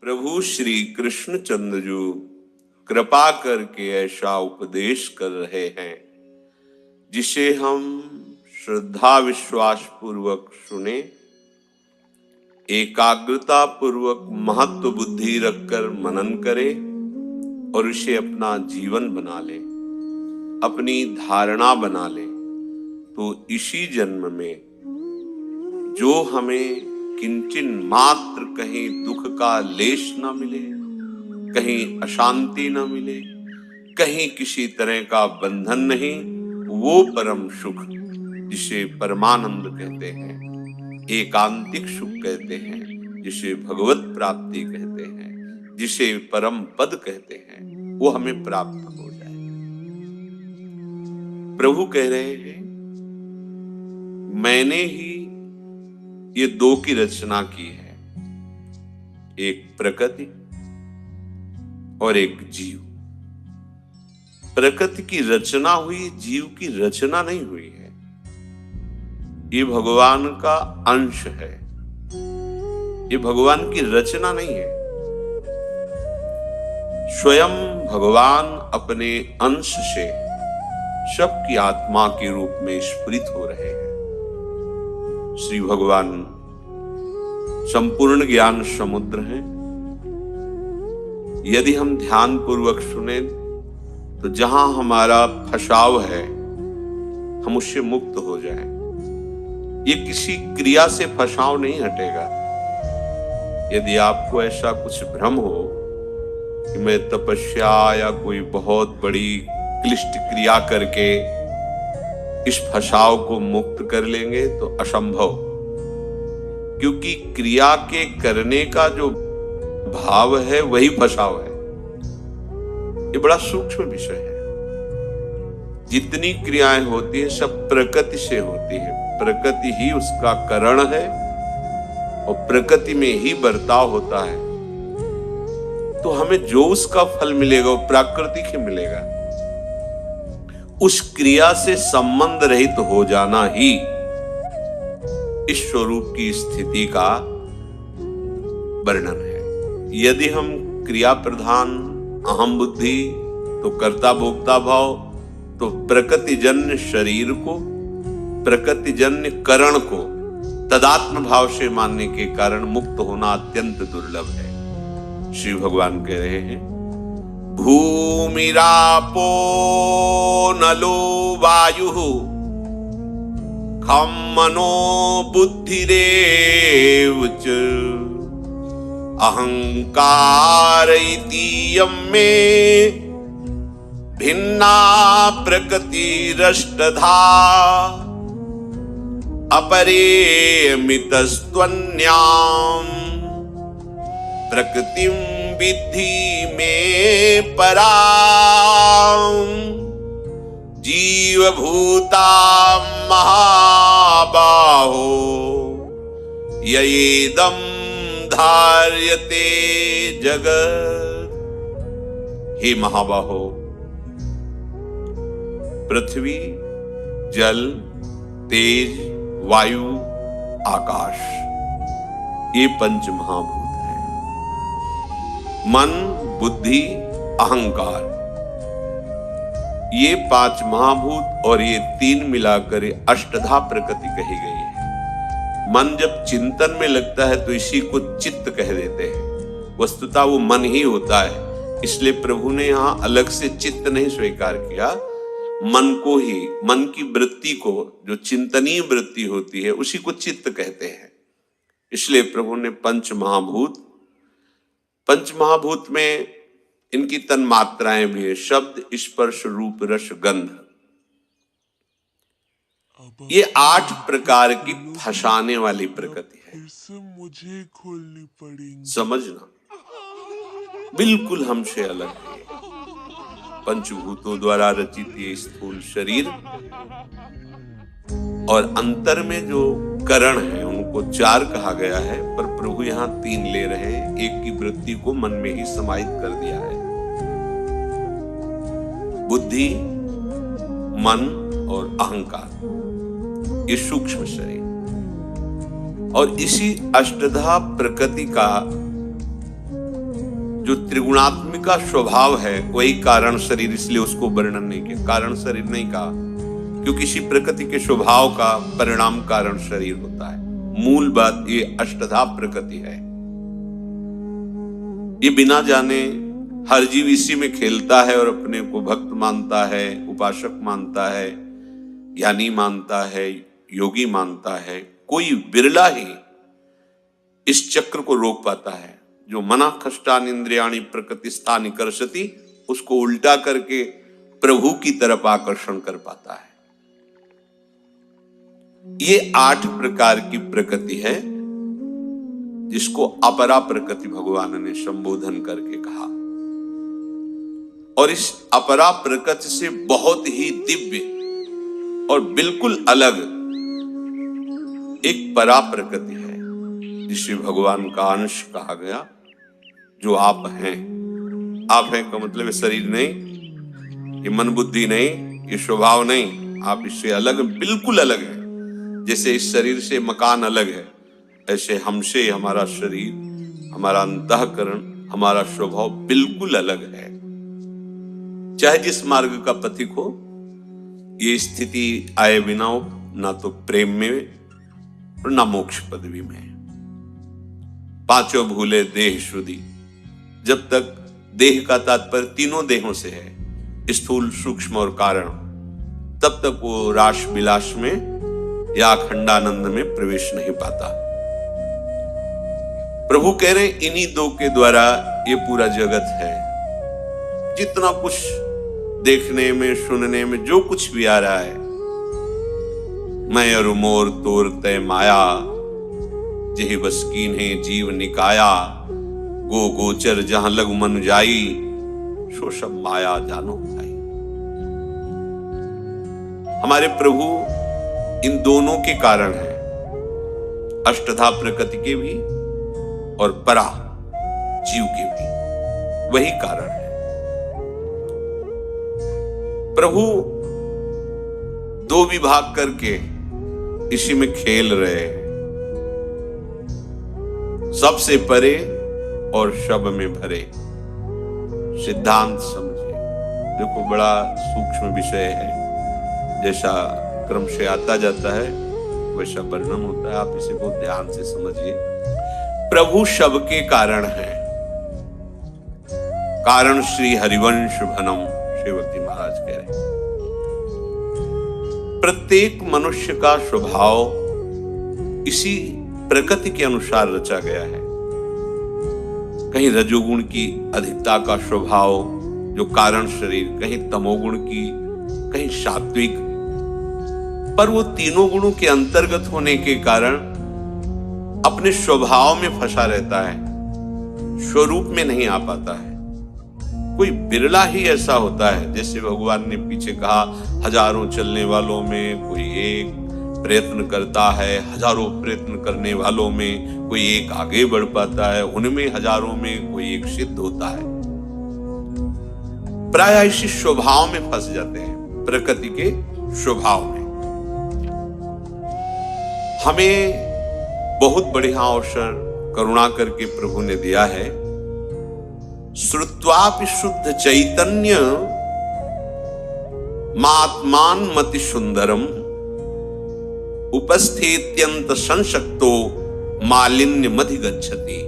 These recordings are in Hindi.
प्रभु श्री कृष्णचंद्र जी कृपा करके ऐसा उपदेश कर रहे हैं जिसे हम श्रद्धा विश्वास पूर्वक सुने, एकाग्रता पूर्वक महत्व बुद्धि रखकर मनन करें और इसे अपना जीवन बना ले, अपनी धारणा बना ले, तो इसी जन्म में जो हमें किंचिन मात्र कहीं दुख का लेश न मिले, कहीं अशांति न मिले, कहीं किसी तरह का बंधन नहीं, वो परम सुख जिसे परमानंद कहते हैं, एकांतिक सुख कहते हैं, जिसे भगवत प्राप्ति कहते हैं, जिसे परम पद कहते हैं, वो हमें प्राप्त हो जाए। प्रभु कह रहे हैं, मैंने ही ये दो की रचना की है, एक प्रकृति और एक जीव। प्रकृति की रचना हुई, जीव की रचना नहीं हुई है। ये भगवान का अंश है, ये भगवान की रचना नहीं है। स्वयं भगवान अपने अंश से सबकी आत्मा के रूप में स्फुरित हो रहे हैं। श्री भगवान संपूर्ण ज्ञान समुद्र हैं। यदि हम ध्यान पूर्वक सुने तो जहां हमारा फसाव है हम उससे मुक्त हो जाएं। ये किसी क्रिया से फसाव नहीं हटेगा। यदि आपको ऐसा कुछ भ्रम हो कि मैं तपस्या या कोई बहुत बड़ी क्लिष्ट क्रिया करके इस फसाव को मुक्त कर लेंगे, तो असंभव, क्योंकि क्रिया के करने का जो भाव है वही फसाव है। ये बड़ा सूक्ष्म विषय है। जितनी क्रियाएं होती है सब प्रकृति से होती है, प्रकृति ही उसका कारण है और प्रकृति में ही बर्ताव होता है। तो हमें जो उसका फल मिलेगा वो प्राकृतिक ही मिलेगा। उस क्रिया से संबंध रहित हो जाना ही इस स्वरूप की स्थिति का वर्णन है। यदि हम क्रिया प्रधान अहम बुद्धि तो कर्ता भोक्ता भाव, तो प्रकृतिजन्य शरीर को, प्रकृतिजन्य करण को तदात्म भाव से मानने के कारण मुक्त होना अत्यंत दुर्लभ है। श्री भगवान कह रहे हैं, भूमिरापो नलो वायुः खम मनो बुद्धिरेव च अहंकार इतीयं मे भिन्ना प्रकृतिरष्टधा अपरेमितस्त्वन्याम् प्रकृतिं विद्धि में पराम् जीवभूता महाबाहो ययेदं धार्यते जगत्। हे महाबाहो, पृथ्वी, जल, तेज, वायु, आकाश, ये पंच महाभूत हैं। मन, बुद्धि, अहंकार, ये पांच महाभूत और ये तीन मिलाकर अष्टधा प्रकृति कही गई है। मन जब चिंतन में लगता है तो इसी को चित्त कह देते हैं। वस्तुतः वो मन ही होता है, इसलिए प्रभु ने यहां अलग से चित्त नहीं स्वीकार किया। मन को ही, मन की वृत्ति को, जो चिंतनीय वृत्ति होती है उसी को चित्त कहते हैं। इसलिए प्रभु ने पंच महाभूत में इनकी तन्मात्राएं भी है, शब्द, स्पर्श, रूप, रस, गंध। ये 8 प्रकार की फंसाने वाली प्रकृति है। मुझे खोलनी पड़ेगी, समझना, बिल्कुल हमसे अलग है। पंचभूतों द्वारा रचित ये स्थूल शरीर और अंतर में जो करण है उनको 4 कहा गया है, पर प्रभु यहाँ 3 ले रहे हैं। एक की वृत्ति को मन में ही समाहित कर दिया है। बुद्धि, मन और अहंकार, ये सूक्ष्म शरीर। और इसी अष्टधा प्रकृति का जो त्रिगुणात्मिका स्वभाव है वही कारण शरीर, इसलिए उसको वर्णन नहीं किया, कारण शरीर नहीं कहा, क्योंकि किसी प्रकृति के स्वभाव का परिणाम कारण शरीर होता है। मूल बात ये अष्टधा प्रकृति है। ये बिना जाने हर जीव इसी में खेलता है और अपने को भक्त मानता है, उपासक मानता है, ज्ञानी मानता है, योगी मानता है। कोई बिरला ही इस चक्र को रोक पाता है। जो मना खष्टान इंद्रियाणि प्रकृतिस्थानि कर्षति, उसको उल्टा करके प्रभु की तरफ आकर्षण कर पाता है। ये 8 प्रकार की प्रकृति है जिसको अपरा प्रकृति भगवान ने संबोधन करके कहा। और इस अपरा प्रकृति से बहुत ही दिव्य और बिल्कुल अलग एक परा प्रकृति है जिसे भगवान का अंश कहा गया, जो आप हैं। आप हैं का मतलब शरीर नहीं, ये मन बुद्धि नहीं, ये स्वभाव नहीं, आप इससे अलग, बिल्कुल अलग है। जैसे इस शरीर से मकान अलग है, ऐसे हमसे हमारा शरीर, हमारा अंतःकरण, हमारा स्वभाव बिल्कुल अलग है। चाहे जिस मार्ग का पथिक हो, ये स्थिति आए बिना हो, ना तो प्रेम में और ना मोक्ष पदवी में। पांचों भूले देह शुद्धि। जब तक देह का तात्पर्य तीनों देहों से है, स्थूल, सूक्ष्म और कारण, तब तक वो रास विलास में या अखंडानंद में प्रवेश नहीं पाता। प्रभु कह रहे हैं इन्हीं दो के द्वारा ये पूरा जगत है। जितना कुछ देखने में, सुनने में जो कुछ भी आ रहा है, मैं और मोर तोर तय माया, जेहि बस कीन्हे जीव निकाया, गो गोचर जहां लग मन जाई, सो सब माया जानो भाई। हमारे प्रभु इन दोनों के कारण है, अष्टधा प्रकृति के भी और परा जीव के भी, वही कारण है। प्रभु दो विभाग करके इसी में खेल रहे हैं, सबसे परे और शब में भरे। सिद्धांत समझे। देखो बड़ा सूक्ष्म विषय है, जैसा क्रम से आता जाता है वैसा वर्णन होता है। आप इसे बहुत ध्यान से समझिए। प्रभु शब के कारण है। कारण श्री हरिवंश भनम, सेवक महाराज कह रहे हैं। प्रत्येक मनुष्य का स्वभाव इसी प्रकृति के अनुसार रचा गया है। कहीं रजोगुण की अधिकता का स्वभाव जो कारण शरीर, कहीं तमोगुण की, कहीं सात्विक, पर वो तीनों गुणों के अंतर्गत होने के कारण अपने स्वभाव में फंसा रहता है, स्वरूप में नहीं आ पाता है। कोई बिरला ही ऐसा होता है, जैसे भगवान ने पीछे कहा, हजारों चलने वालों में कोई एक प्रयत्न करता है, हजारों प्रयत्न करने वालों में कोई एक आगे बढ़ पाता है, उनमें हजारों में कोई एक सिद्ध होता है। प्राय इसी स्वभाव में फंस जाते हैं, प्रकृति के स्वभाव में। हमें बहुत बढ़िया अवसर करुणा करके प्रभु ने दिया है। श्रुत्वापि शुद्ध चैतन्य मात्मान मति सुंदरम, उपस्थित्यंत संशक्तो मालिन्य मधि गच्छति।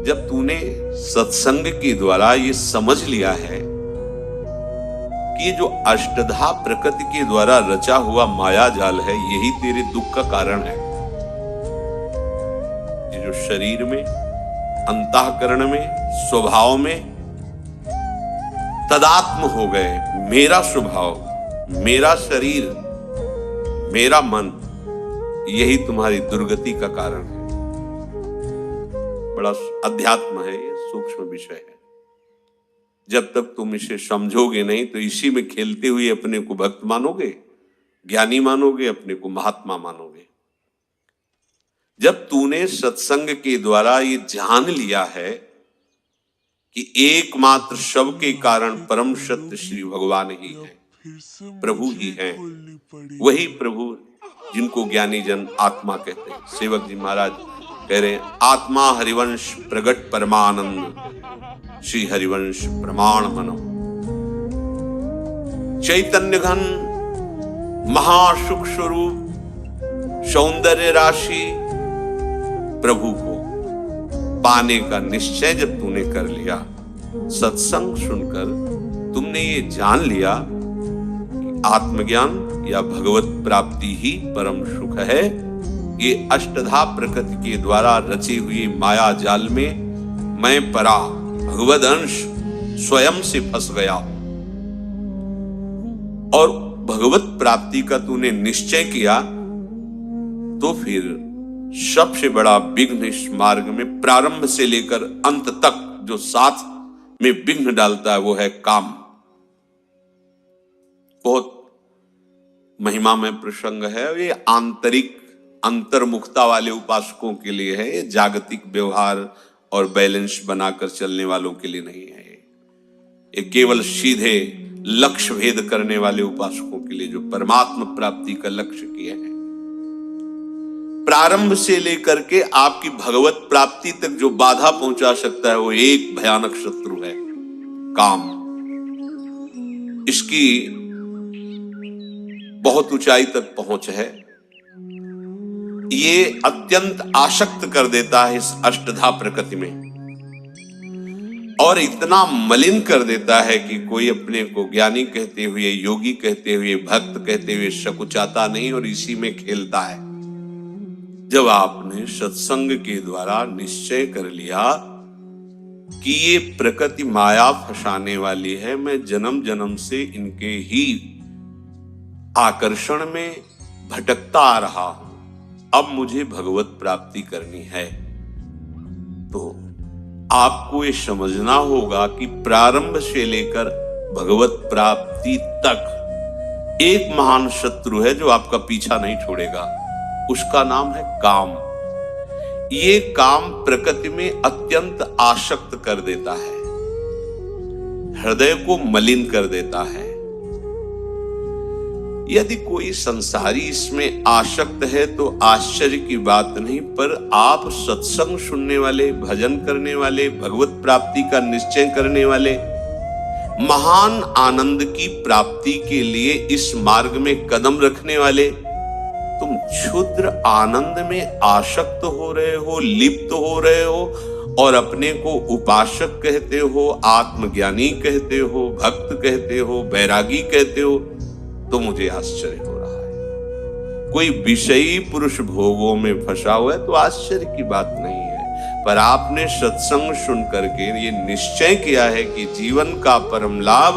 जब तूने सत्संग के द्वारा ये समझ लिया है कि ये जो अष्टधा प्रकृति के द्वारा रचा हुआ माया जाल है, यही तेरे दुख का कारण है। ये जो शरीर में, अंतःकरण में, स्वभाव में तदात्म हो गए, मेरा स्वभाव, मेरा शरीर, मेरा मन, यही तुम्हारी दुर्गति का कारण है। बड़ा अध्यात्म है, ये सूक्ष्म विषय है। जब तक तुम इसे समझोगे नहीं तो इसी में खेलते हुए अपने को भक्त मानोगे, ज्ञानी मानोगे, अपने को महात्मा मानोगे। जब तूने सत्संग के द्वारा ये जान लिया है कि एकमात्र शब के कारण परम सत्य श्री भगवान ही है, प्रभु ही है, वही प्रभु जिनको ज्ञानी जन आत्मा कहते हैं। सेवक जी महाराज कह रहे हैं, आत्मा हरिवंश प्रगट परमानंद श्री हरिवंश प्रमाण मनो। चैतन्य घन महासुख स्वरूप सौंदर्य राशि प्रभु को पाने का निश्चय जब तूने कर लिया, सत्संग सुनकर तुमने ये जान लिया कि आत्मज्ञान या भगवत प्राप्ति ही परम सुख है। ये अष्टधा प्रकृति के द्वारा रची हुई माया जाल में मैं परा भगवद अंश स्वयं से फंस गया हूं और भगवत प्राप्ति का तूने निश्चय किया, तो फिर सबसे बड़ा विघ्न इस मार्ग में प्रारंभ से लेकर अंत तक जो साथ में विघ्न डालता है वो है काम। बहुत महिमा में प्रसंग है। ये आंतरिक अंतर्मुखता वाले उपासकों के लिए है, ये जागतिक व्यवहार और बैलेंस बनाकर चलने वालों के लिए नहीं है। ये केवल सीधे लक्ष्य भेद करने वाले उपासकों के लिए जो परमात्मा प्राप्ति का लक्ष्य किए हैं। प्रारंभ से लेकर के आपकी भगवत प्राप्ति तक जो बाधा पहुंचा सकता है वो एक भयानक शत्रु है, काम। इसकी बहुत ऊंचाई तक पहुंच है। ये अत्यंत आसक्त कर देता है इस अष्टधा प्रकृति में और इतना मलिन कर देता है कि कोई अपने को ज्ञानी कहते हुए, योगी कहते हुए, भक्त कहते हुए सकुचाता नहीं और इसी में खेलता है। जब आपने सत्संग के द्वारा निश्चय कर लिया कि ये प्रकृति माया फंसाने वाली है, मैं जन्म जन्म से इनके ही आकर्षण में भटकता आ रहा हूं, अब मुझे भगवत प्राप्ति करनी है, तो आपको ये समझना होगा कि प्रारंभ से लेकर भगवत प्राप्ति तक एक महान शत्रु है जो आपका पीछा नहीं छोड़ेगा। उसका नाम है काम। ये काम प्रकृति में अत्यंत आसक्त कर देता है, हृदय को मलिन कर देता है। यदि कोई संसारी इसमें आसक्त है तो आश्चर्य की बात नहीं, पर आप सत्संग सुनने वाले, भजन करने वाले, भगवत प्राप्ति का निश्चय करने वाले, महान आनंद की प्राप्ति के लिए इस मार्ग में कदम रखने वाले, तुम क्षुद्र आनंद में आसक्त हो रहे हो, लिप्त हो रहे हो और अपने को उपासक कहते हो, आत्मज्ञानी कहते हो, भक्त कहते हो, बैरागी कहते हो, तो मुझे आश्चर्य हो रहा है। कोई विषयी पुरुष भोगों में फंसा हुआ है तो आश्चर्य की बात नहीं है, पर आपने सत्संग सुन करके ये निश्चय किया है कि जीवन का परम लाभ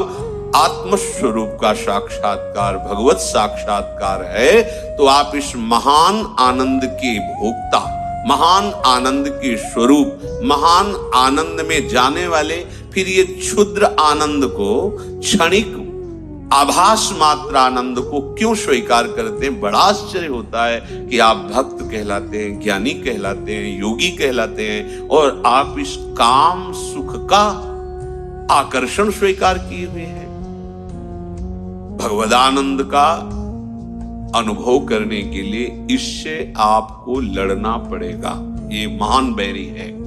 आत्मस्वरूप का साक्षात्कार, भगवत साक्षात्कार है, तो आप इस महान आनंद के भोक्ता, महान आनंद के स्वरूप, महान आनंद में जाने वाले, फिर ये क्षुद्र आनंद को, क्षणिक आभास मात्र आनंद को क्यों स्वीकार करते हैं। बड़ा आश्चर्य होता है कि आप भक्त कहलाते हैं, ज्ञानी कहलाते हैं, योगी कहलाते हैं और आप इस काम सुख का आकर्षण स्वीकार किए हुए हैं। भगवदानंद का अनुभव करने के लिए इससे आपको लड़ना पड़ेगा। ये महान बैरी है।